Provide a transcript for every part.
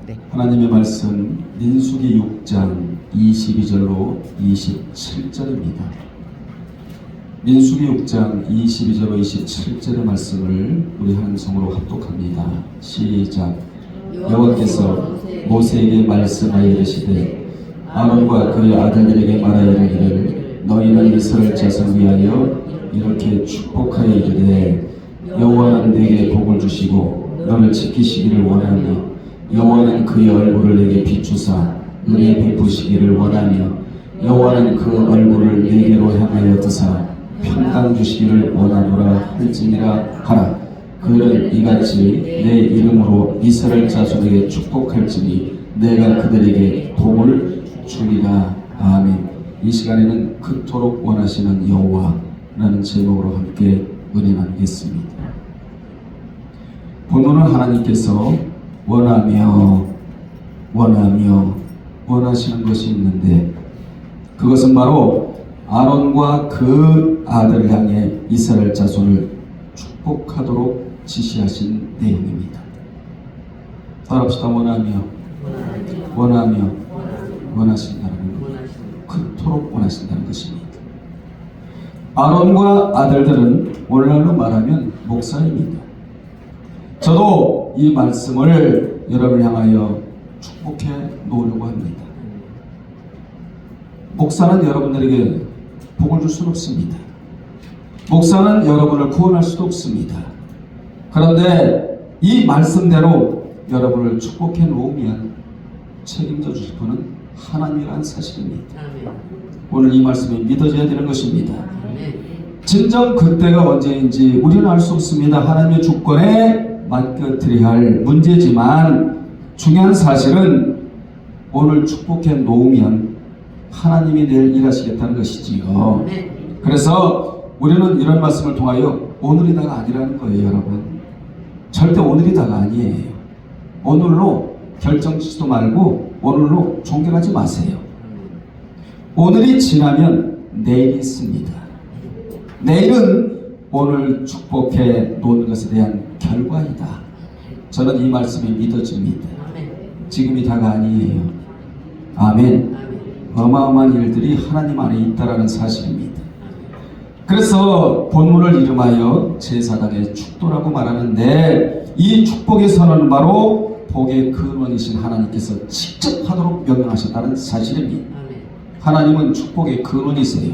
네. 하나님의 말씀 민수기 6장 22절로 27절입니다. 민수기 6장 22절로 27절의 말씀을 우리 한 성으로 합독합니다. 시작. 여호와께서 모세에게 말씀하여 이르시되 아론과 그의 아들들에게 말하여 이르기를 너희는 이스라엘 자손을 위하여 이렇게 축복하여 이르되 여호와는 네게 복을 주시고 너를 지키시기를 원하며 여호와는 그의 얼굴을 내게 비추사 은혜 베푸시기를 원하며 여호와는 그 얼굴을 내게로 향하여 드사 평강 주시기를 원하노라 할지니라 하라. 그들은 이같이 내 이름으로 이스라엘 자손에게 축복할지니 내가 그들에게 복을 주리라. 아멘. 이 시간에는 그토록 원하시는 여호와라는 제목으로 함께 은혜 나누겠습니다. 본문은 하나님께서 원하시는 것이 있는데 그것은 바로 아론과 그 아들을 향해 이스라엘 자손을 축복하도록 지시하신 내용입니다. 따라합시다. 원하신다는 것, 그토록 원하신다는 것입니다. 아론과 아들들은 오늘날로 말하면 목사입니다. 저도 이 말씀을 여러분을 향하여 축복해 놓으려고 합니다. 목사는 여러분들에게 복을 줄 수는 없습니다. 목사는 여러분을 구원할 수도 없습니다. 그런데 이 말씀대로 여러분을 축복해 놓으면 책임져 주실 분은 하나님이라는 사실입니다. 오늘 이 말씀이 믿어져야 되는 것입니다. 진정 그때가 언제인지 우리는 알 수 없습니다. 하나님의 주권에 맡겨드려야 할 문제지만 중요한 사실은 오늘 축복해 놓으면 하나님이 내일 일하시겠다는 것이지요. 그래서 우리는 이런 말씀을 통하여 오늘이다가 아니라는 거예요. 여러분, 절대 오늘이다가 아니에요. 오늘로 결정짓지도 말고 오늘로 종결하지 마세요. 오늘이 지나면 내일이 있습니다. 내일은 오늘 축복해 놓은 것에 대한 결과이다. 저는 이 말씀이 믿어집니다. 지금이 다가 아니에요. 아멘. 어마어마한 일들이 하나님 안에 있다라는 사실입니다. 그래서 본문을 이름하여 제사장의 축도라고 말하는데 이 축복의 선언은 바로 복의 근원이신 하나님께서 직접 하도록 명령하셨다는 사실입니다. 하나님은 축복의 근원이세요.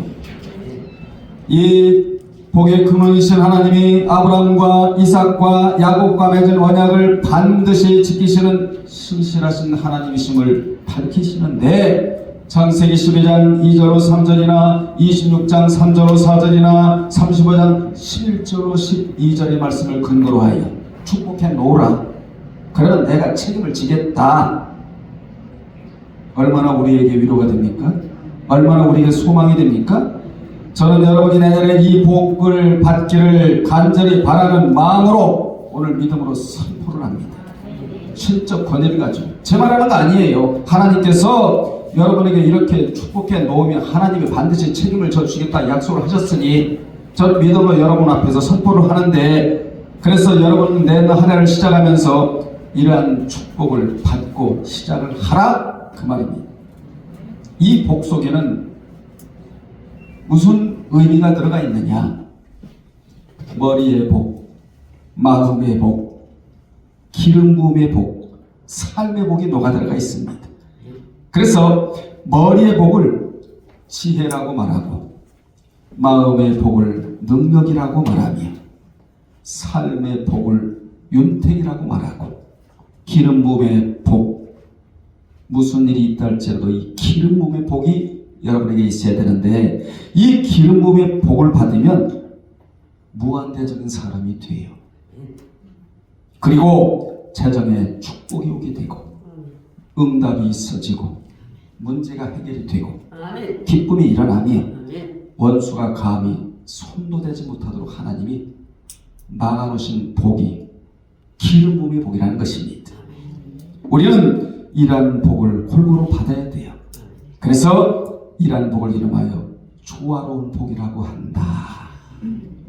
이 복의 근원이신 하나님이 아브라함과 이삭과 야곱과 맺은 언약을 반드시 지키시는 신실하신 하나님이심을 밝히시는데 창세기 12장 2절로 3절이나 26장 3절로 4절이나 35장 11절로 12절의 말씀을 근거로 하여 축복해 놓으라. 그러면 내가 책임을 지겠다. 얼마나 우리에게 위로가 됩니까? 얼마나 우리에게 소망이 됩니까? 저는 여러분이 내년에 이 복을 받기를 간절히 바라는 마음으로 오늘 믿음으로 선포를 합니다. 실적 권위를 가지고 제 말하는 거 아니에요. 하나님께서 여러분에게 이렇게 축복해 놓으면 하나님이 반드시 책임을 져주시겠다 약속을 하셨으니 저는 믿음으로 여러분 앞에서 선포를 하는데 그래서 여러분 내년 한 해를 시작하면서 이러한 축복을 받고 시작을 하라 그 말입니다. 이 복 속에는 무슨 의미가 들어가 있느냐? 머리의 복, 마음의 복, 기름 부음의 복, 삶의 복이 녹아 들어가 있습니다. 그래서 머리의 복을 지혜라고 말하고 마음의 복을 능력이라고 말하며 삶의 복을 윤택이라고 말하고 기름 부음의 복, 무슨 일이 있다 할지라도 이 기름 부음의 복이 여러분에게 있어야 되는데 이 기름 부음의 복을 받으면 무한대적인 사람이 돼요. 그리고 재정에 축복이 오게 되고 응답이 있어지고 문제가 해결이 되고 기쁨이 일어나며 원수가 감히 손도 대지 못하도록 하나님이 막아놓으신 복이 기름 부음의 복이라는 것입니다. 우리는 이러한 복을 골고루 받아야 돼요. 그래서 이러한 복을 이름하여 조화로운 복이라고 한다.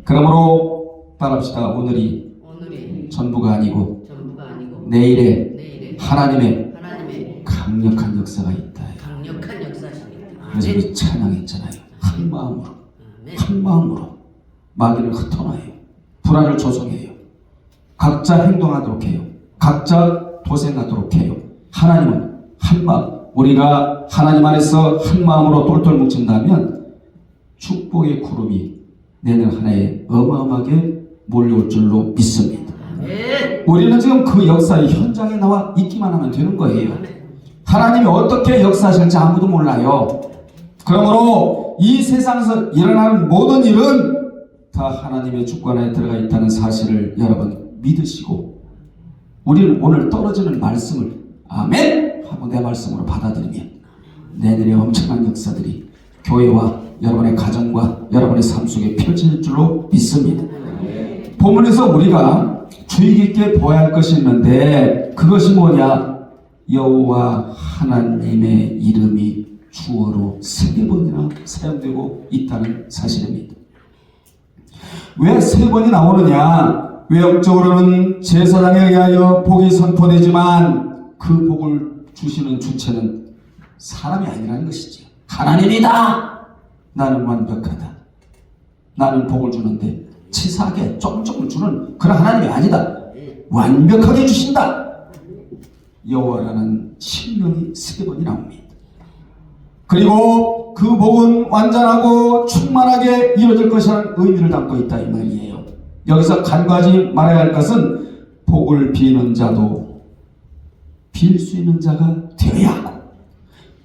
그러므로 따라합시다. 오늘이 전부가 아니고 내일의 하나님의 하나님의 강력한 역사가 있다. 강력한 역사십니다. 그래서 우리 찬양했잖아요. 한 마음으로, 아멘. 한 마음으로 마귀를 흩어놔요. 불안을 조성해요. 각자 행동하도록 해요. 각자 도생하도록 해요. 하나님은 한 마음, 우리가 하나님 안에서 한 마음으로 똘똘 뭉친다면 축복의 구름이 내년 한 해에 어마어마하게 몰려올 줄로 믿습니다. 아멘. 우리는 지금 그 역사의 현장에 나와 있기만 하면 되는 거예요. 하나님이 어떻게 역사하실지 아무도 몰라요. 그러므로 이 세상에서 일어나는 모든 일은 다 하나님의 주권에 들어가 있다는 사실을 여러분 믿으시고, 우리는 오늘 떨어지는 말씀을 아멘 하고 내 말씀으로 받아들이면 내년에 엄청난 역사들이 교회와 여러분의 가정과 여러분의 삶 속에 펼쳐질 줄로 믿습니다. 본문에서 우리가 주의 깊게 보아야 할 것이 있는데, 그것이 뭐냐? 여호와 하나님의 이름이 주어로 3번이나 사용되고 있다는 사실입니다. 왜 3번이 나오느냐? 외형적으로는 제사장에 의하여 복이 선포되지만 그 복을 주시는 주체는 사람이 아니라는 것이죠. 하나님이다. 나는 완벽하다. 나는 복을 주는데 치사하게 조금을 주는 그런 하나님이 아니다. 완벽하게 주신다. 여호와라는 신명이 3번이 나옵니다. 그리고 그 복은 완전하고 충만하게 이루어질 것이라는 의미를 담고 있다 이 말이에요. 여기서 간과하지 말아야 할 것은 복을 비는 자도 빌 수 있는 자가 되어야 하고,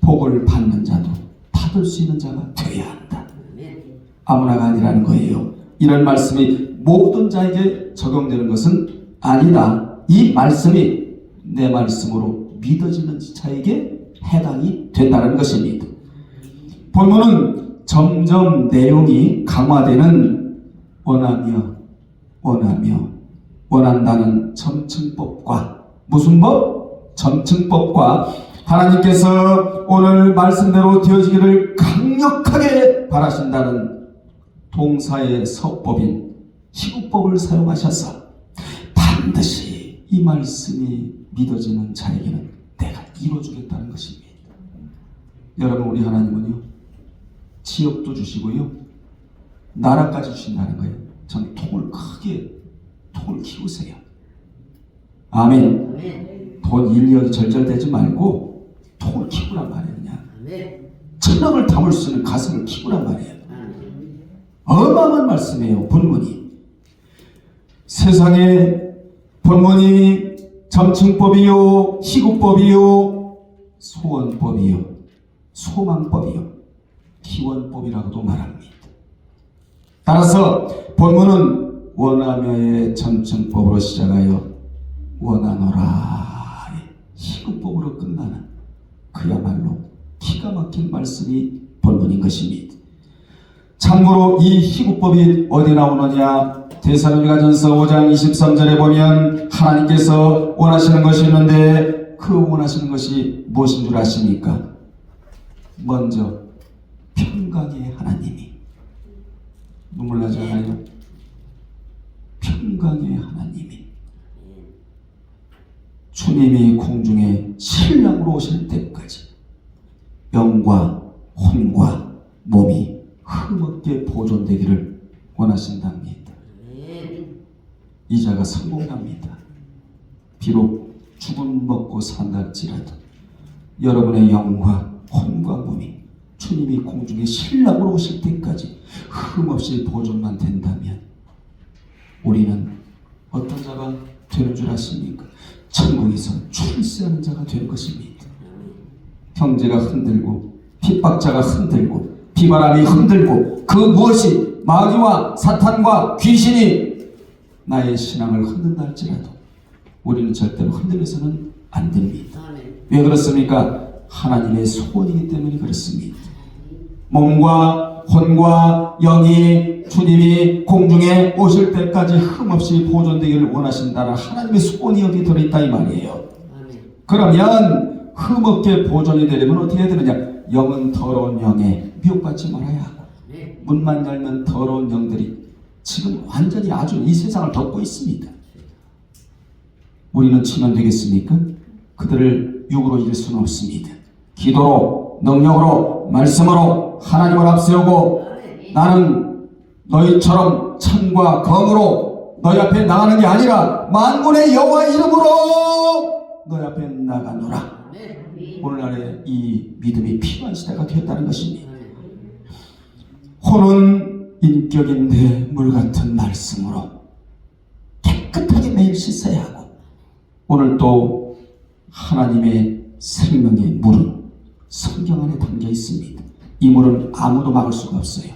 복을 받는 자도 받을 수 있는 자가 되어야 한다. 아무나가 아니라는 거예요. 이런 말씀이 모든 자에게 적용되는 것은 아니다. 이 말씀이 내 말씀으로 믿어지는 자에게 해당이 된다는 것입니다. 본문은 점점 내용이 강화되는 원한다는 점층법과, 무슨 법? 점층법과 하나님께서 오늘 말씀대로 되어지기를 강력하게 바라신다는 동사의 서법인 희구법을 사용하셔서 반드시 이 말씀이 믿어지는 자에게는 내가 이루어주겠다는 것입니다. 여러분, 우리 하나님은요, 지역도 주시고요, 나라까지 주신다는 거예요. 전 통을 키우세요. 아멘. 돈 일력이 절절되지 말고 통을 키우란 말이에요. 그냥 천억을 담을 수 있는 가슴을 키우란 말이에요. 어마어마한 말씀이에요. 본문이. 세상에 본문이 점층법이요, 희구법이요, 소원법이요, 소망법이요, 기원법이라고도 말합니다. 따라서 본문은 원하며의 점층법으로 시작하여 원하노라 희구법으로 끝나는 그야말로 기가 막힌 말씀이 본문인 것입니다. 참고로 이 희구법이 어디 나오느냐? 데살로니가전서 5장 23절에 보면 하나님께서 원하시는 것이 있는데 그 원하시는 것이 무엇인 줄 아십니까? 먼저 평강의 하나님이, 눈물 나지 않아요? 평강의 하나님이 주님이 공중에 신랑으로 오실 때까지 영과 혼과 몸이 흠없게 보존되기를 원하신답니다. 이자가 성공합니다. 비록 죽음 먹고 산다할지라도 여러분의 영과 혼과 몸이 주님이 공중에 신랑으로 오실 때까지 흠없이 보존만 된다면 우리는 어떤 자가 되는 줄 아십니까? 천국에서 출세하는 자가 될 것입니다. 형제가 흔들고 핍박자가 흔들고 비바람이 흔들고 그 무엇이 마귀와 사탄과 귀신이 나의 신앙을 흔든다 할지라도 우리는 절대로 흔들려서는 안 됩니다. 왜 그렇습니까? 하나님의 소원이기 때문에 그렇습니다. 몸과 혼과 영이 주님이 공중에 오실 때까지 흠없이 보존되기를 원하신다는 하나님의 소원이 여기 들어있다 이 말이에요. 그러면 흠없게 보존이 되려면 어떻게 해야 되느냐? 영은 더러운 영에 미혹받지 말아야 하고, 문만 열면 더러운 영들이 지금 완전히 아주 이 세상을 덮고 있습니다. 우리는 치면 되겠습니까? 그들을 육으로 이길 수는 없습니다. 기도로, 능력으로, 말씀으로 하나님을 앞세우고 나는 너희처럼 창과 검으로 너희 앞에 나가는 게 아니라 만군의 여호와 이름으로 너희 앞에 나가노라. 오늘날에 이 믿음이 필요한 시대가 되었다는 것입니다. 혼은 인격인데 물같은 말씀으로 깨끗하게 매일 씻어야 하고, 오늘 또 하나님의 생명의 물은 성경 안에 담겨 있습니다. 이 물은 아무도 막을 수가 없어요.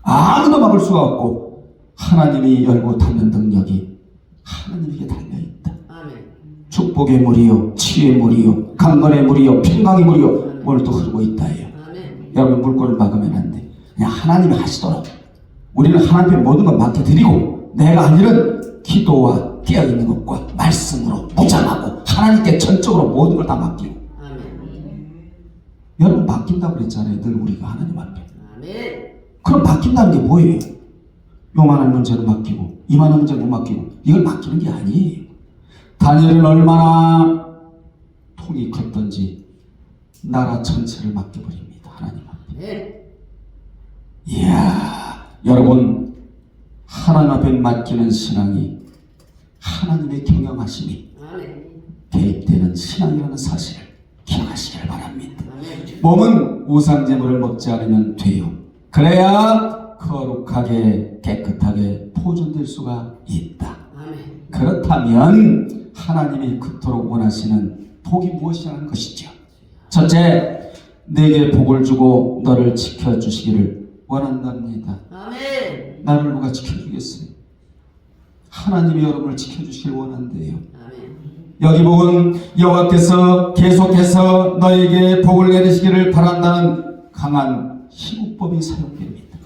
아무도 막을 수가 없고 하나님이 열고 닫는 능력이 하나님에게 달려있다. 축복의 물이요, 치유의 물이요, 강건의 물이요, 평강의 물이요, 오늘 또 흐르고 있다예요. 여러분, 물꼬를 막으면 안 돼. 그냥 하나님이 하시도록 우리는 하나님께 모든 걸 맡겨드리고, 내가 할 일은 기도와 깨어있는 것과 말씀으로 무장하고 하나님께 전적으로 모든 걸 다 맡기고. 여러분, 맡긴다고 그랬잖아요. 늘 우리가 하나님 앞에. 그럼 맡긴다는 게 뭐예요? 요만한 문제는 맡기고 이만한 문제는 못 맡기고, 이걸 맡기는 게 아니에요. 다니엘은 얼마나 통이 컸던지 나라 전체를 맡겨버립니다. 하나님 앞에. 이야, 여러분, 하나님 앞에 맡기는 신앙이 하나님의 경영하심이 개입되는 신앙이라는 사실을 기억하시길 바랍니다. 몸은 우상제물을 먹지 않으면 돼요. 그래야 거룩하게 깨끗하게 보존될 수가 있다. 그렇다면 하나님이 그토록 원하시는 복이 무엇이라는 것이죠? 첫째, 내게 복을 주고 너를 지켜주시기를 원한답니다. 나를 누가 지켜주겠어요? 하나님이 여러분을 지켜주시길 원한대요. 여기 복은 여호와께서 계속해서 너에게 복을 내리시기를 바란다는 강한 희구법이 사용됩니다.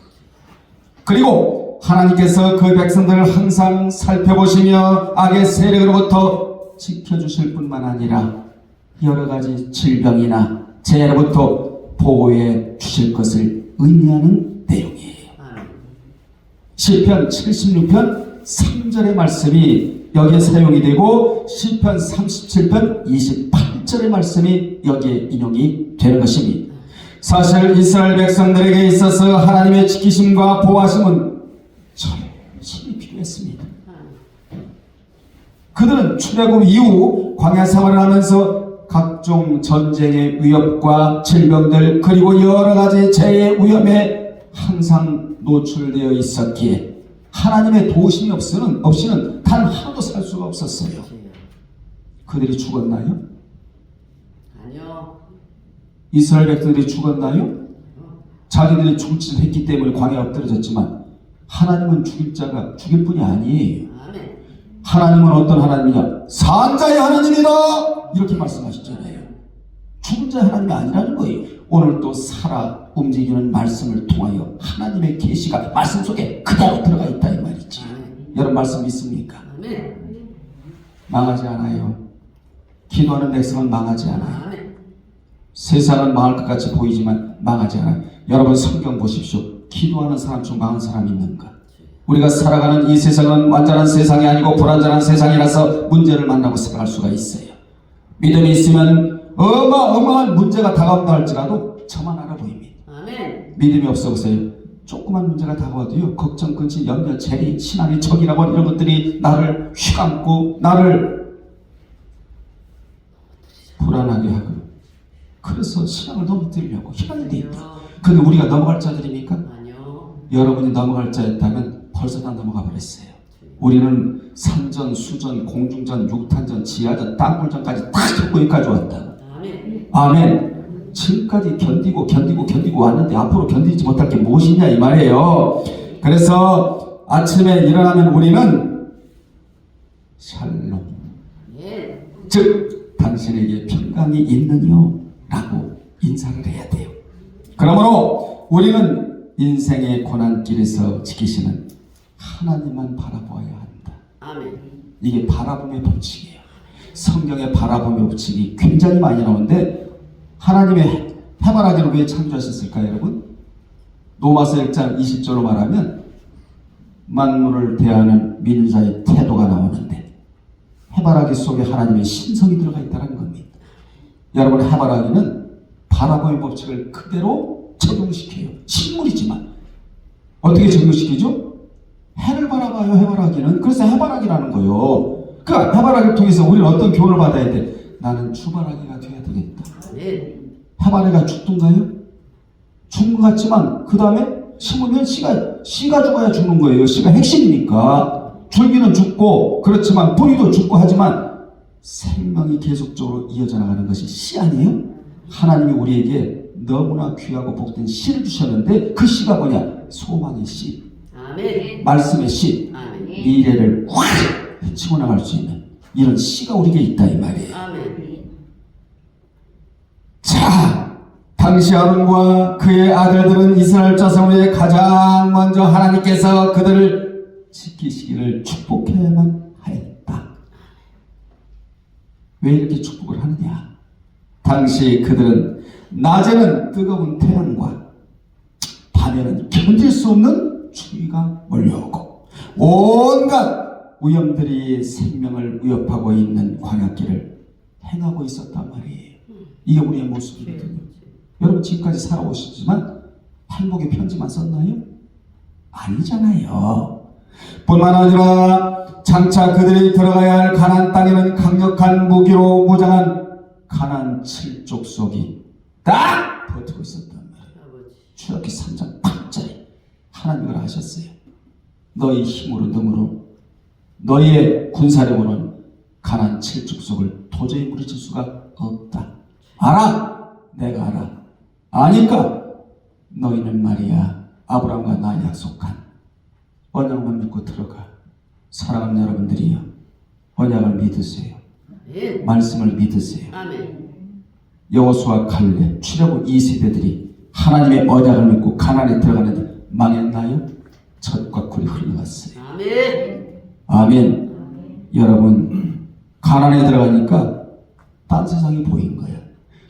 그리고 하나님께서 그 백성들을 항상 살펴보시며 악의 세력으로부터 지켜주실 뿐만 아니라 여러 가지 질병이나 재해로부터 보호해 주실 것을 의미하는 내용이에요. 시편 76편 3절의 말씀이 여기에 사용이 되고, 시편 37편 28절의 말씀이 여기에 인용이 되는 것입니다. 사실 이스라엘 백성들에게 있어서 하나님의 지키심과 보호하심은 절실히 필요했습니다. 그들은 출애굽 이후 광야 생활을 하면서 각종 전쟁의 위협과 질병들, 그리고 여러 가지 재해의 위험에 항상 노출되어 있었기에 하나님의 도우심이 없이는 단 하루도 살 수가 없었어요. 그들이 죽었나요? 아니요. 이스라엘 백성들이 죽었나요? 자기들이 죽을 짓을 했기 때문에 광야에 엎드려졌지만 하나님은 죽일 뿐이 아니에요. 하나님은 어떤 하나님이냐? 산자의 하나님이다! 이렇게 말씀하셨잖아요. 죽은 자의 하나님이 아니라는 거예요. 오늘 또 살아 움직이는 말씀을 통하여 하나님의 계시가 말씀 속에 그대로 들어가 있다, 이 말이지. 여러분, 말씀 믿습니까? 망하지 않아요. 기도하는 백성은 망하지 않아요. 세상은 망할 것 같이 보이지만 망하지 않아요. 여러분, 성경 보십시오. 기도하는 사람 중 망한 사람이 있는가? 우리가 살아가는 이 세상은 완전한 세상이 아니고 불완전한 세상이라서 문제를 만나고 살아갈 수가 있어요. 믿음이 있으면 어마어마한 문제가 다가온다 할지라도 저만 알아 보입니다. 믿음이 없어 보세요. 조그만 문제가 다가와도요, 걱정, 근심, 염려, 재리, 신앙의 적이라고 하는 이런 것들이 나를 휘감고 나를 불안하게 하고, 그래서 신앙을 넘어뜨리려고 희망이 돼 있다. 근데 우리가 넘어갈 자들입니까? 아니요. 여러분이 넘어갈 자였다면 벌써 다 넘어가 버렸어요. 우리는 산전, 수전, 공중전, 육탄전, 지하전, 땅굴전까지 다 겪고 여기까지 왔다. 아멘. 지금까지 견디고 왔는데 앞으로 견디지 못할 게 무엇이냐, 이 말이에요. 그래서 아침에 일어나면 우리는 샬롬, 즉 당신에게 평강이 있느뇨 라고 인사를 해야 돼요. 그러므로 우리는 인생의 고난길에서 지키시는 하나님만 바라보아야 한다. 아멘. 이게 바라봄의 법칙이에요. 성경의 바라봄의 법칙이 굉장히 많이 나오는데, 하나님의 해바라기를 왜 창조하셨을까요, 여러분? 로마서 1장 20절로 말하면 만물을 대하는 민자의 태도가 나오는데, 해바라기 속에 하나님의 신성이 들어가 있다는 겁니다. 여러분, 해바라기는 바라보의 법칙을 그대로 적용시켜요. 식물이지만 어떻게 적용시키죠? 해를 바라봐요, 해바라기는. 그래서 해바라기라는 거예요. 그 해바라기를 통해서 우리는 어떤 교훈을 받아야 돼? 나는 주바라기가 돼야 되겠다. 해바라기가 죽던가요? 죽은 것 같지만 그 다음에 심으면 씨가 죽어야 죽는 거예요. 씨가 핵심이니까. 줄기는 죽고 그렇지만 뿌리도 죽고 하지만 생명이 계속적으로 이어져 나가는 것이 씨 아니에요? 하나님이 우리에게 너무나 귀하고 복된 씨를 주셨는데 그 씨가 뭐냐? 소망의 씨, 아멘. 말씀의 씨, 아멘. 미래를 확 헤치고 나갈 수 있는 이런 씨가 우리에게 있다 이 말이에요. 아멘. 자, 당시 아론과 그의 아들들은 이스라엘 자손에 가장 먼저 하나님께서 그들을 지키시기를 축복해야만 하였다. 왜 이렇게 축복을 하느냐? 당시 그들은 낮에는 뜨거운 태양과 밤에는 견딜 수 없는 추위가 몰려오고 온갖 위험들이 생명을 위협하고 있는 광야길을 행하고 있었단 말이에요. 이게 우리의 모습이거든요. 여러분, 지금까지 살아오시지만 행복의 편지만 썼나요? 아니잖아요. 뿐만 아니라 장차 그들이 들어가야 할 가나안 땅에는 강력한 무기로 무장한 가나안 7족속이 딱 버티고 있었단 말이에요. 출애굽기 3장 8절에 하나님을 하셨어요. 너희 힘으로 능으로 너희의 군사력으로는 가나안 7족속을 도저히 물리칠 수가 없다. 알아? 내가 알아. 아니까 너희는 말이야 아브라함과 나 약속한 언약만 믿고 들어가. 사랑하는 여러분들이요, 언약을 믿으세요. 말씀을 믿으세요. 아멘. 여호수아, 갈렙, 출애굽 2세대들이 하나님의 언약을 믿고 가나안에 들어가는데 망했나요? 젖과 꿀이 흘러갔어요. 아멘. 아멘. 여러분, 가나안에 들어가니까 딴 세상이 보인 거예요.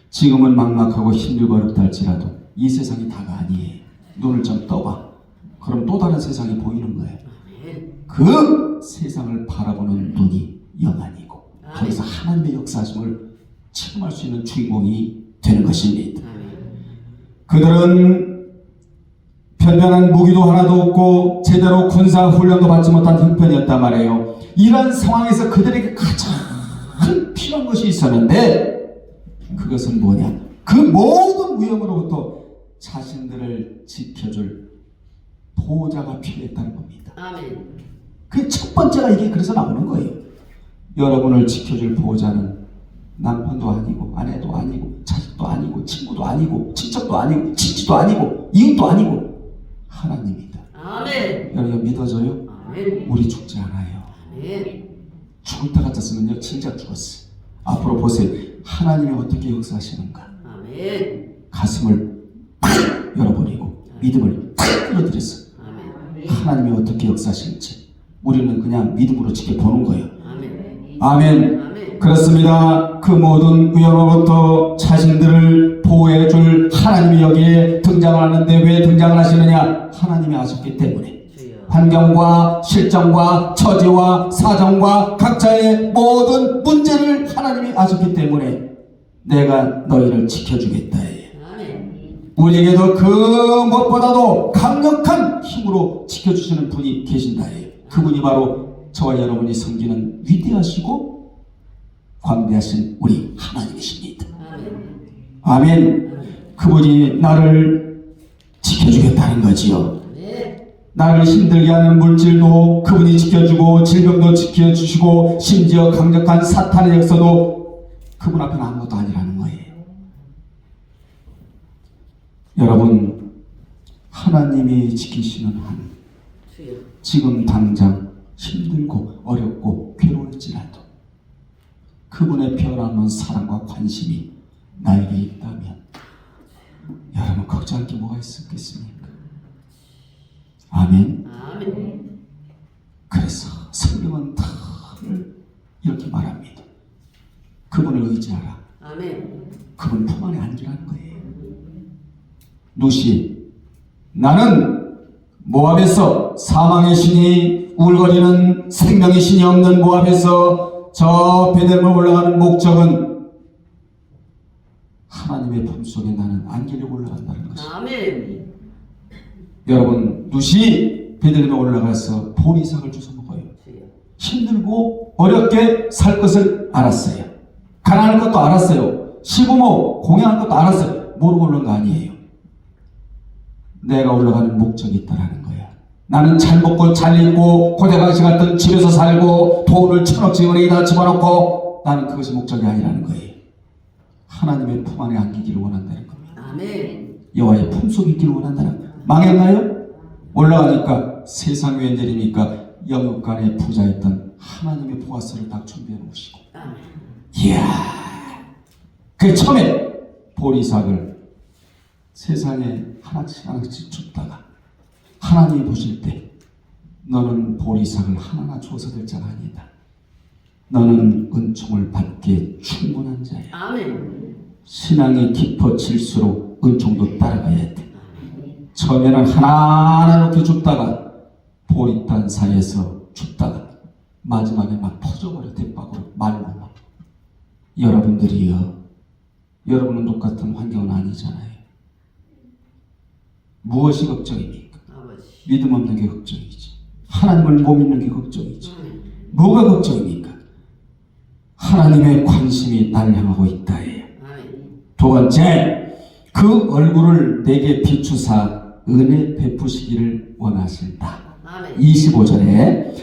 지금은 막막하고 힘들고 어렵다 할지라도 이 세상이 다가 아니에요. 눈을 좀 떠봐. 그럼 또 다른 세상이 보이는 거예요. 그 세상을 바라보는 눈이 영안이고 거기서 하나님의 역사심을 체험할 수 있는 주인공이 되는 것입니다. 그들은 변변한 무기도 하나도 없고 제대로 군사 훈련도 받지 못한 형편이었단 말이에요. 이런 상황에서 그들에게 가장 필요한 것이 있었는데 그것은 뭐냐? 그 모든 위험으로부터 자신들을 지켜줄 보호자가 필요했다는 겁니다. 아멘. 그 첫 번째가 이게 그래서 나오는 거예요. 여러분을 지켜줄 보호자는 남편도 아니고 아내도 아니고 자식도 아니고 친구도 아니고 친척도 아니고 친지도 아니고 이웃도 아니고 하나님이다. 아멘. 여러분 믿어져요? 아멘. 우리 죽지 않아요. 아멘. 죽을 때 같았으면요 진짜 죽었어요. 앞으로 보세요. 하나님이 어떻게 역사하시는가. 아멘. 가슴을 팍 열어버리고 믿음을 팍 끌어들였어. 아멘. 하나님이 어떻게 역사하실지 우리는 그냥 믿음으로 지켜보는 거예요. 아멘. 아멘. 아멘. 그렇습니다. 그 모든 위험으로부터 자신들을 보호해줄 하나님이 여기에 등장을 하는데 왜 등장을 하시느냐? 하나님이 아셨기 때문에. 환경과 실정과 처지와 사정과 각자의 모든 문제를 하나님이 아셨기 때문에 내가 너희를 지켜주겠다. 우리에게도 그 무엇보다도 강력한 힘으로 지켜주시는 분이 계신다. 그분이 바로 저와 여러분이 섬기는 위대하시고 광대하신 우리 하나님이십니다. 아멘. 그분이 나를 지켜주겠다는 거지요. 나를 힘들게 하는 물질도 그분이 지켜주고 질병도 지켜주시고 심지어 강력한 사탄의 역사도 그분 앞에는 아무것도 아니라는 거예요. 여러분, 하나님이 지키시는 한 지금 당장 힘들고 어렵고 괴로울지라도 그분의 변함없는 사랑과 관심이 나에게 있다면 여러분 걱정할 게 뭐가 있었겠습니까? 아멘. 아멘. 그래서 성경은 다 이렇게 말합니다. 그분을 의지하라. 아멘. 그분 품 안에 안기라는 거예요. 누시, 나는 모압에서 사망의 신이 울거리는 생명의 신이 없는 모압에서 저 베들레헴에 올라가는 목적은 하나님의 품속에 나는 안기려고 올라간다는 것입니다. 아멘. 여러분, 룻이 베들레헴에 올라가서 보리삭을 주워 먹어요. 주여. 힘들고 어렵게 살 것을 알았어요. 가난할 것도 알았어요. 시부모 공양할 것도 알았어요. 모르고 올라간 거 아니에요. 내가 올라가는 목적이 있다라는 거야. 나는 잘 먹고 잘 입고 고대강시 같은 집에서 살고 돈을 1,000억씩 은행에다 집어넣고 나는 그것이 목적이 아니라는 거예요. 하나님의 품 안에 안기기를 원한다는 겁니다. 아멘. 여호와의 품속에 있기를 원한다는 거예요. 망했나요? 올라가니까 세상 웬일입니까? 영육간에 부자였던 하나님의 보화스를 딱 준비해 놓으시고 아멘. 이야, 그 처음에 보리삭을 세상에 하나씩 하나씩 줍다가 하나님이 보실 때 너는 보리삭을 하나하나 줘서 될 자가 아니다. 너는 은총을 받기에 충분한 자야. 아멘. 신앙이 깊어질수록 은총도 따라가야 돼. 처음에는 하나하나 이렇게 줍다가 보리단 사이에서 줍다가 마지막에 막 퍼져버려. 대박으로 말로 막. 여러분들이요, 여러분은 똑같은 환경은 아니잖아요. 무엇이 걱정입니까? 아버지. 믿음 없는 게 걱정이지. 하나님을 못 믿는 게 걱정이지. 아멘. 뭐가 걱정입니까? 하나님의 관심이 날 향하고 있다예요. 아멘. 두 번째, 그 얼굴을 내게 비추사 은혜 베푸시기를 원하신다. 아멘. 25절에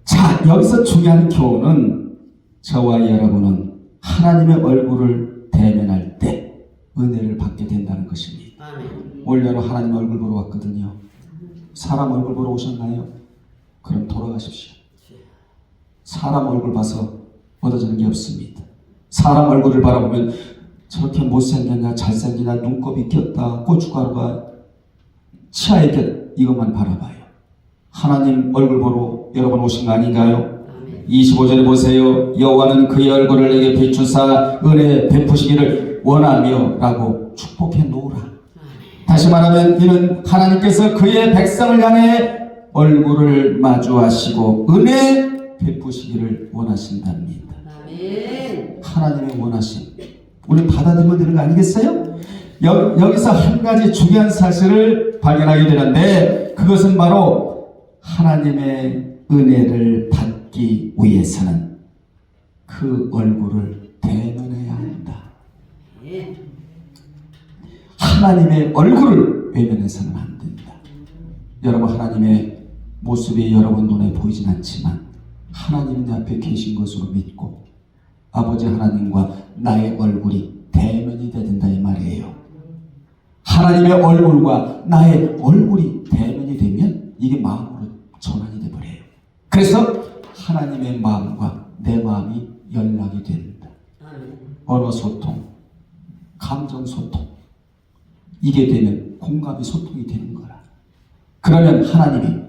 자, 여기서 중요한 교훈은 저와 여러분은 하나님의 얼굴을 대면할 때 은혜를 받게 된다는 것입니다. 아멘. 올여름 하나님 얼굴 보러 왔거든요. 사람 얼굴 보러 오셨나요? 그럼 돌아가십시오. 사람 얼굴 봐서 얻어지는 게 없습니다. 사람 얼굴을 바라보면 저렇게 못생겼냐 잘생기냐 눈곱이 꼈다 고춧가루가 치아에 꼈 이것만 바라봐요. 하나님 얼굴 보러 여러분 오신 거 아닌가요? 아멘. 25절에 보세요. 여호와는 그의 얼굴을 내게 비추사 은혜 베푸시기를 원하며 라고 축복해 놓으라. 다시 말하면 이는 하나님께서 그의 백성을 향해 얼굴을 마주하시고 은혜 베푸시기를 원하신답니다. 아멘. 하나님의 원하심 우리 받아들이면 되는 거 아니겠어요? 여기서 한 가지 중요한 사실을 발견하게 되는데 그것은 바로 하나님의 은혜를 받기 위해서는 그 얼굴을 대면해야 한다. 예. 하나님의 얼굴을 외면해서는 안 된다. 여러분, 하나님의 모습이 여러분 눈에 보이진 않지만 하나님이 내 앞에 계신 것으로 믿고 아버지 하나님과 나의 얼굴이 대면이 돼야 된다 이 말이에요. 하나님의 얼굴과 나의 얼굴이 대면이 되면 이게 마음으로 전환이 돼버려요. 그래서 하나님의 마음과 내 마음이 연락이 된다. 아멘. 언어 소통, 감정 소통, 이게 되면 공감이 소통이 되는 거라. 그러면 하나님이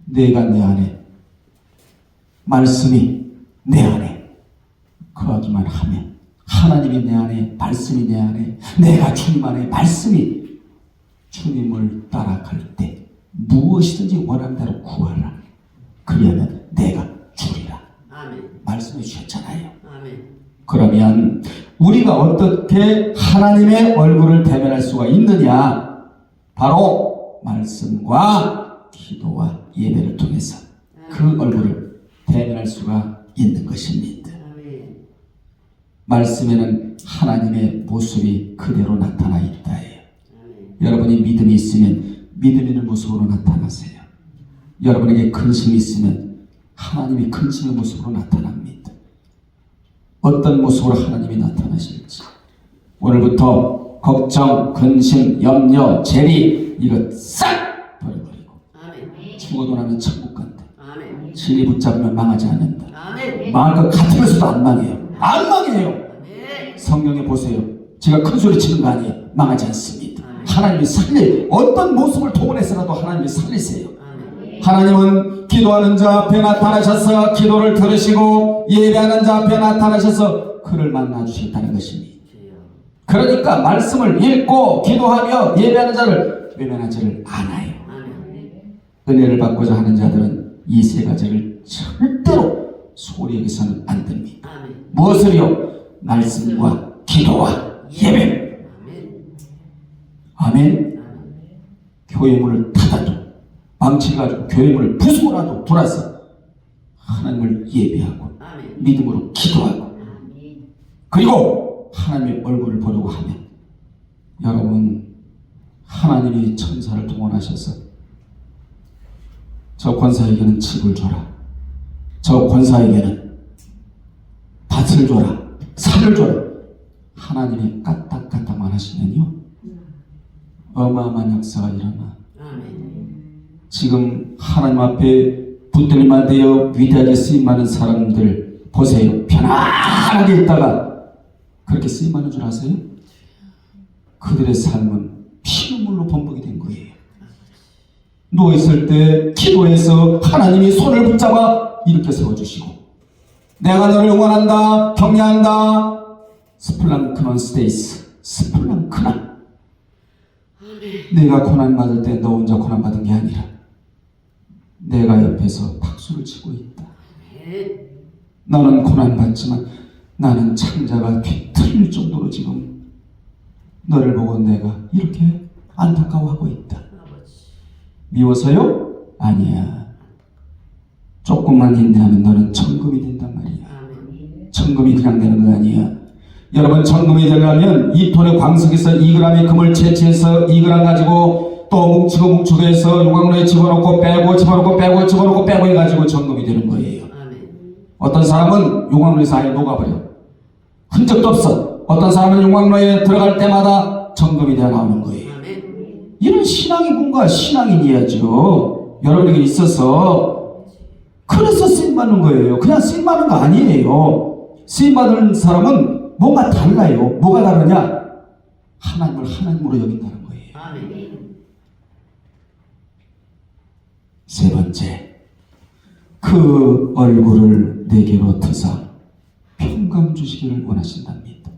내가 내 안에 말씀이 내 안에 거하기만 하면 하나님이 내 안에 말씀이 내 안에 내가 주님 안에 말씀이 주님을 따라갈 때 무엇이든지 원하는 대로 구하라. 그러면 내가 주리라. 아멘. 말씀해 주셨잖아요. 아멘. 그러면 우리가 어떻게 하나님의 얼굴을 대면할 수가 있느냐? 바로 말씀과 기도와 예배를 통해서 그 얼굴을 대면할 수가 있는 것입니다. 아멘. 말씀에는 하나님의 모습이 그대로 나타나 있다예요. 아멘. 여러분이 믿음이 있으면 믿음 있는 모습으로 나타나세요. 여러분에게 근심이 있으면 하나님이 근심의 모습으로 나타납니다. 어떤 모습으로 하나님이 나타나실지 오늘부터 걱정, 근심, 염려, 재리 이거 싹 버려버리고 아멘. 죽어도 나는 천국 간다. 아멘. 진리 붙잡으면 망하지 않는다. 아멘. 망할 것 같으면서도 안 망해요. 안 망해요. 아멘. 성경에 보세요. 제가 큰 소리 치는 거 아니에요. 망하지 않습니다. 아멘. 하나님이 살리 어떤 모습을 동원해서라도 하나님이 살리세요. 아멘. 하나님은 기도하는 자 앞에 나타나셔서 기도를 들으시고 예배하는 자 앞에 나타나셔서 그를 만나주시겠다는 것입니다. 주여. 그러니까 말씀을 읽고 기도하며 예배하는 자를 외면하지를 않아요. 아멘. 은혜를 받고자 하는 자들은 이 세 가지를 절대로 소리에서는 안 됩니다. 아멘. 무엇을요? 말씀과 기도와 예배. 아멘. 아멘. 교회 문을 닫아도 망치가지고 교회 문을 부수고라도 돌아서 하나님을 예배하고 아멘. 믿음으로 기도하고 아멘. 그리고 하나님의 얼굴을 보려고 하면 여러분 하나님이 천사를 동원하셔서 저 권사에게는 집을 줘라, 저 권사에게는 밭을 줘라, 산을 줘라, 하나님이 까딱까딱만 하시면요 어마어마한 역사가 일어나. 아멘. 지금 하나님 앞에 붙들림만 되어 위대하게 쓰임받는 사람들 보세요. 편안하게 있다가 그렇게 쓰임받는 줄 아세요? 그들의 삶은 피눈물로 범벅이 된 거예요. 누워있을 때 기도해서 하나님이 손을 붙잡아 이렇게 세워주시고 내가 너를 응원한다, 격려한다. 스플랑크넌 스테이스, 스플랑크나. 내가 고난받을 때 너 혼자 고난받은 게 아니라 내가 옆에서 박수를 치고 있다. 너는 고난받지만 나는 창자가 뒤틀릴 정도로 지금 너를 보고 내가 이렇게 안타까워하고 있다. 미워서요? 아니야. 조금만 인내하면 너는 천금이 된단 말이야. 천금이 그냥 되는 거 아니야. 여러분 천금이 되려면 2톤의 광석에서 2g의 금을 채취해서 2g 가지고 또 뭉치고 해서 용광로에 집어넣고 빼고 집어넣고 빼고 집어넣고 빼고 해가지고 천금이 되는 거예요. 어떤 사람은 용광로에서 아예 녹아버려. 흔적도 없어. 어떤 사람은 용광로에 들어갈 때마다 천금이 되어 나오는 거예요. 이런 신앙이 뭔가 신앙인이야죠. 여러분에게 있어서 그래서 쓰임받는 거예요. 그냥 쓰임받는 거 아니에요. 쓰임받는 사람은 뭔가 달라요. 뭐가 다르냐? 하나님을 하나님으로 여긴다는 거예요. 세 번째, 그 얼굴을 내게로 드사 평강 주시기를 원하신답니다.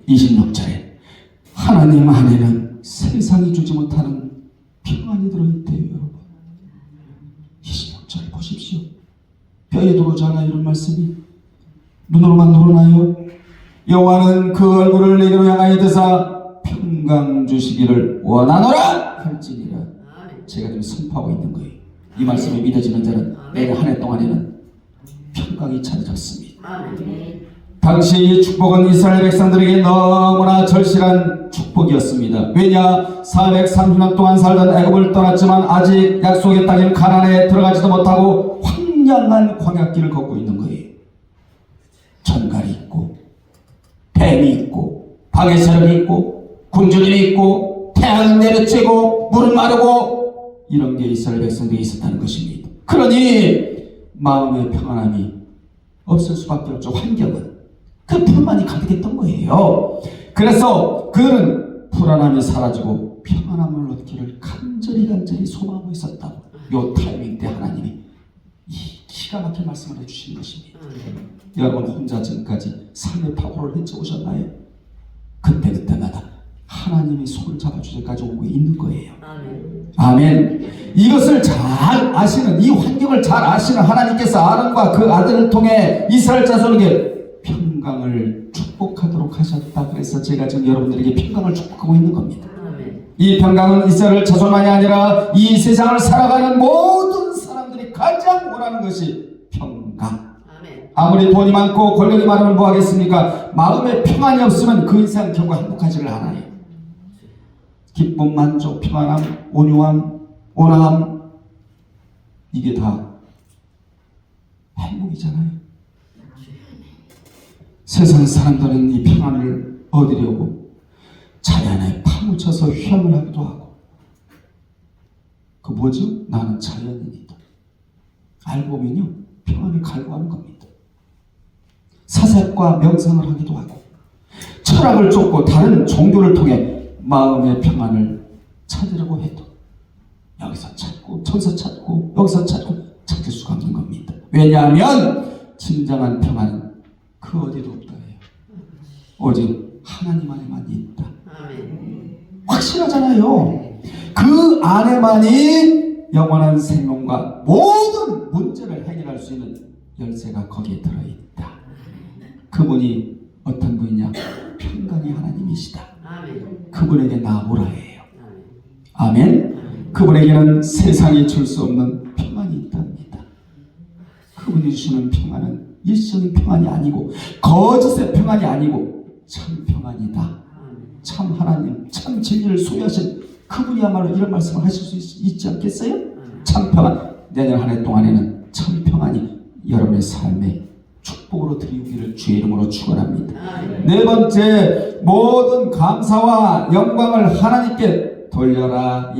26절에 하나님 안에는 세상이 주지 못하는 평안이 들어있대요. 여러분 26절 보십시오. 뼈에 들어오지 않아 이런 말씀이 눈으로만 들어오나요? 여호와는 그 얼굴을 내게로 향하여 드사 평강 주시기를 원하노라 할지니라. 제가 지금 선포하고 있는 거예요. 이 말씀이 믿어지는 자는 내년 한 해 동안에는 평강이 찾아졌습니다. 당시 이 축복은 이스라엘 백성들에게 너무나 절실한 축복이었습니다. 왜냐? 430년 동안 살던 애굽을 떠났지만 아직 약속의 땅인 가나안에 들어가지도 못하고 황량한 광야길을 걷고 있는 거예요. 전갈이 있고 뱀이 있고 박의 세력이 있고 굶주림이 있고 태양은 내려쬐고 물은 마르고 이런 게 이스라엘 백성들이 있었다는 것입니다. 그러니 마음의 평안함이 없을 수밖에 없죠. 환경은 그 불만이 가득했던 거예요. 그래서 그는 불안함이 사라지고 평안함을 얻기를 간절히 소망하고 있었다고. 요 타이밍 때 하나님이 이 기가 막힌 말씀을 해주신 것입니다. 여러분 혼자 지금까지 삶의 파고를 헤쳐오셨나요? 그때마다 하나님이 손을 잡아줄 때까지 오고 있는 거예요. 아멘. 이것을 잘 아시는, 이 환경을 잘 아시는 하나님께서 아론과 그 아들을 통해 이스라엘 자손에게 평강을 축복하도록 하셨다. 그래서 제가 지금 여러분들에게 평강을 축복하고 있는 겁니다. 이 평강은 이스라엘 자손만이 아니라 이 세상을 살아가는 모든 사람들이 가장 원하는 것이 평강. 아무리 돈이 많고 권력이 많으면 뭐 하겠습니까? 마음에 평안이 없으면 그 인생 결국 행복하지를 않아요. 기쁨, 만족, 평안함, 온유함, 온화함, 이게 다 행복이잖아요. 세상 사람들은 이 평안을 얻으려고 자연에 파묻혀서 휘황을 하기도 하고, 그 뭐죠? 나는 자연인이다. 알고 보면요, 평안을 갈구하는 겁니다. 사색과 명상을 하기도 하고, 철학을 쫓고 다른 종교를 통해 마음의 평안을 찾으려고 해도 여기서 찾고 저기서 찾고 여기서 찾고 찾을 수가 없는 겁니다. 왜냐하면 진정한 평안은 그 어디도 없다 해요. 오직 하나님 안에만 있다. 확실하잖아요. 그 안에만이 영원한 생명과 모든 문제를 해결할 수 있는 열쇠가 거기에 들어있다. 그분이 어떤 분이냐? 평강의 하나님이시다. 아멘. 그분에게 나오라 해요. 아멘. 그분에게는 세상이 줄 수 없는 평안이 있답니다. 그분이 주시는 평안은 일시적인 평안이 아니고 거짓의 평안이 아니고 참 평안이다. 참 하나님, 참 진리를 소유하신 그분이야말로 이런 말씀을 하실 수 있지 않겠어요? 참 평안. 내년 한 해 동안에는 참 평안이 여러분의 삶에 축복으로 드리기를 주의 이름으로 축원합니다. 네 번째, 모든 감사와 영광을 하나님께 돌려라.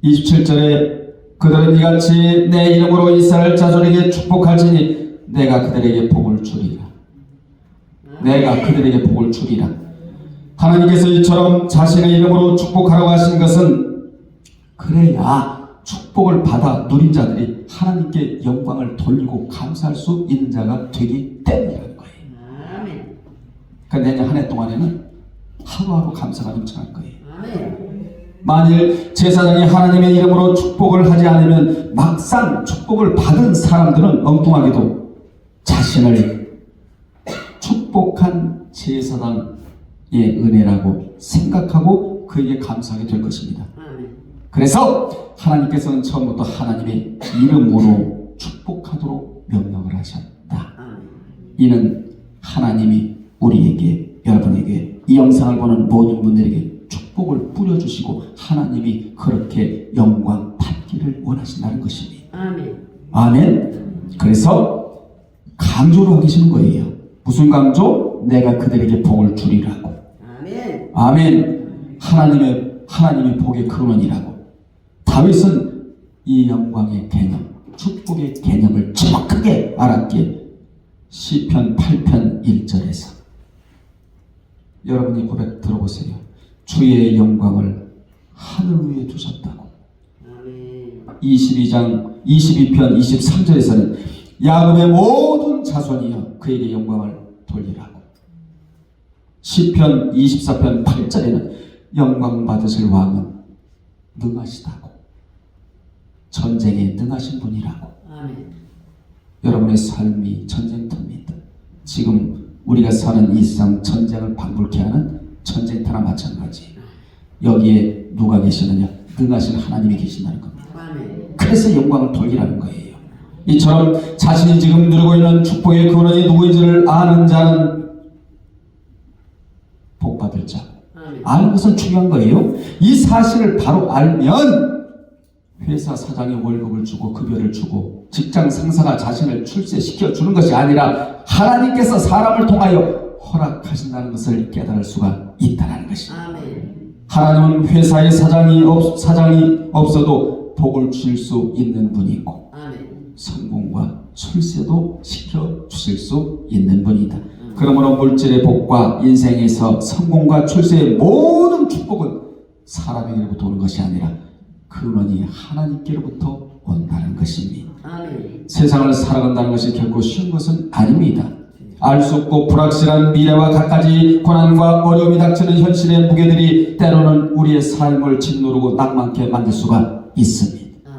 27절에 그들은 이같이 내 이름으로 이스라엘 자손에게 축복할지니 내가 그들에게 복을 주리라. 내가 그들에게 복을 주리라. 하나님께서 이처럼 자신의 이름으로 축복하라고 하신 것은 그래야 축복을 받아 누린 자들이 하나님께 영광을 돌리고 감사할 수 있는 자가 되기 때문이라는 거예요. 그러니까 내년 한 해 동안에는 하루하루 감사가 넘쳐날 거예요. 만일 제사장이 하나님의 이름으로 축복을 하지 않으면 막상 축복을 받은 사람들은 엉뚱하게도 자신을 축복한 제사장의 은혜라고 생각하고 그에게 감사하게 될 것입니다. 그래서 하나님께서는 처음부터 하나님의 이름으로 축복하도록 명령을 하셨다. 이는 하나님이 우리에게, 여러분에게, 이 영상을 보는 모든 분들에게 축복을 뿌려주시고 하나님이 그렇게 영광 받기를 원하신다는 것입니다. 아멘. 그래서 강조를 하고 계시는 거예요. 무슨 강조? 내가 그들에게 복을 주리라고. 아멘. 하나님의 복의 근원이라고. 다윗은 이 영광의 개념, 축복의 개념을 정확하게 알았기에 시편 8편 1절에서 여러분이 고백 들어보세요. 주의 영광을 하늘 위에 두셨다고. 22편 23절에서는 야곱의 모든 자손이여 그에게 영광을 돌리라고. 시편 24편 8절에는 영광 받으실 왕은 능하시다고. 전쟁에 능하신 분이라고. 여러분의 삶이 전쟁터입니다. 지금 우리가 사는 이 세상 전쟁을 방불케 하는 전쟁터나 마찬가지. 여기에 누가 계시느냐? 능하신 하나님이 계신다는 겁니다. 그래서 영광을 돌리라는 거예요. 이처럼 자신이 지금 누리고 있는 축복의 근원이 누구인지를 아는 자는 복받을 자. 아는 것은 중요한 거예요. 이 사실을 바로 알면 회사 사장이 월급을 주고 급여를 주고 직장 상사가 자신을 출세시켜 주는 것이 아니라 하나님께서 사람을 통하여 허락하신다는 것을 깨달을 수가 있다는 것입니다. 하나님은 회사에 사장이 없어도 복을 주실 수 있는 분이고 성공과 출세도 시켜주실 수 있는 분이다. 그러므로 물질의 복과 인생에서 성공과 출세의 모든 축복은 사람에게로부터 오는 것이 아니라 근원이 하나님께로부터 온다는 것입니다. 세상을 살아간다는 것이 결코 쉬운 것은 아닙니다. 알 수 없고 불확실한 미래와 갖가지 고난과 어려움이 닥치는 현실의 무게들이 때로는 우리의 삶을 짓누르고 낭만케 만들 수가 있습니다.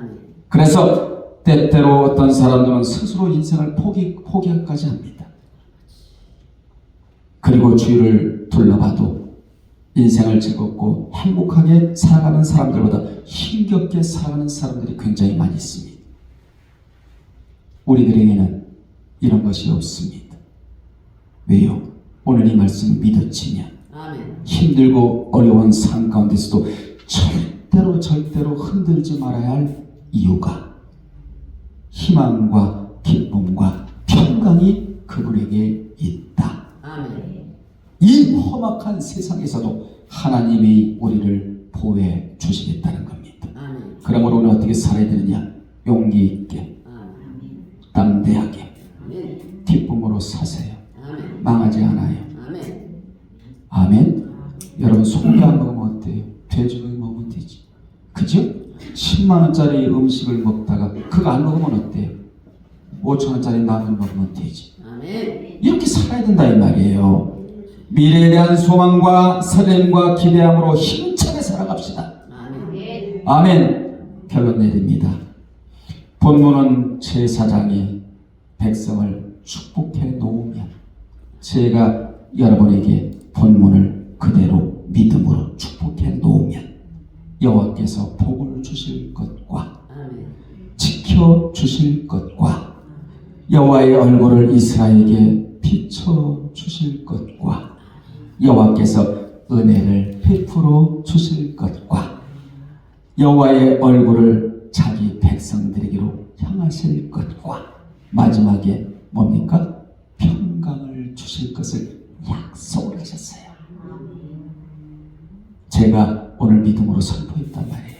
그래서 때때로 어떤 사람들은 스스로 인생을 포기하기까지 합니다. 그리고 주위를 둘러봐도 인생을 즐겁고 행복하게 살아가는 사람들보다 힘겹게 살아가는 사람들이 굉장히 많이 있습니다. 우리들에게는 이런 것이 없습니다. 왜요? 오늘 이 말씀을 믿어지면 힘들고 어려운 상황 가운데서도 절대로 흔들지 말아야 할 이유가 희망과 기쁨과 평강이 그분에게 있다. 이 험악한 세상에서도 하나님이 우리를 보호해 주시겠다는 겁니다. 그러므로 우리는 어떻게 살아야 되느냐? 용기 있게, 담대하게, 기쁨으로 사세요. 망하지 않아요. 아멘. 여러분 소고기 안 먹으면 어때요? 돼지고기 먹으면 되지. 그죠? 10만원짜리 음식을 먹다가 그거 안 먹으면 어때요? 5천원짜리 라면 먹으면 되지. 이렇게 살아야 된다 이 말이에요. 미래에 대한 소망과 설렘과 기대함으로 힘차게 살아갑시다. 아멘. 결론 내립니다. 본문은 제사장이 백성을 축복해 놓으면 제가 여러분에게 본문을 그대로 믿음으로 축복해 놓으면 여호와께서 복을 주실 것과 아멘. 지켜 주실 것과 여호와의 얼굴을 이스라엘에게 비춰 주실 것과 여호와께서 은혜를 베풀어 주실 것과 여호와의 얼굴을 자기 백성들에게로 향하실 것과 마지막에 뭡니까? 평강을 주실 것을 약속을 하셨어요. 제가 오늘 믿음으로 선포했단 말이에요.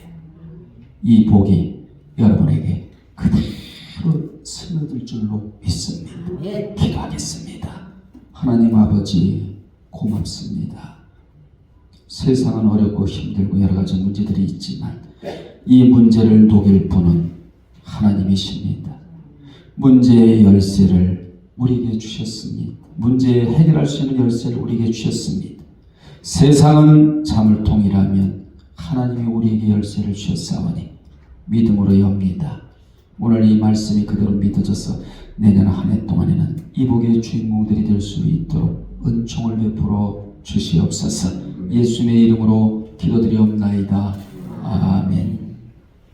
이 복이 여러분에게 그대로 스며들 줄로 믿습니다. 아멘. 기도하겠습니다. 하나님 아버지 고맙습니다. 세상은 어렵고 힘들고 여러 가지 문제들이 있지만 이 문제를 녹일 분은 하나님이십니다. 문제의 열쇠를 우리에게 주셨습니다. 문제 해결할 수 있는 열쇠를 우리에게 주셨습니다. 세상은 자물통이라면 하나님이 우리에게 열쇠를 주셨사오니 믿음으로 엽니다. 오늘 이 말씀이 그대로 믿어져서 내년 한 해 동안에는 이 복의 주인공들이 될 수 있도록 은총을 베풀어 주시옵소서. 예수님의 이름으로 기도드리옵나이다. 아멘.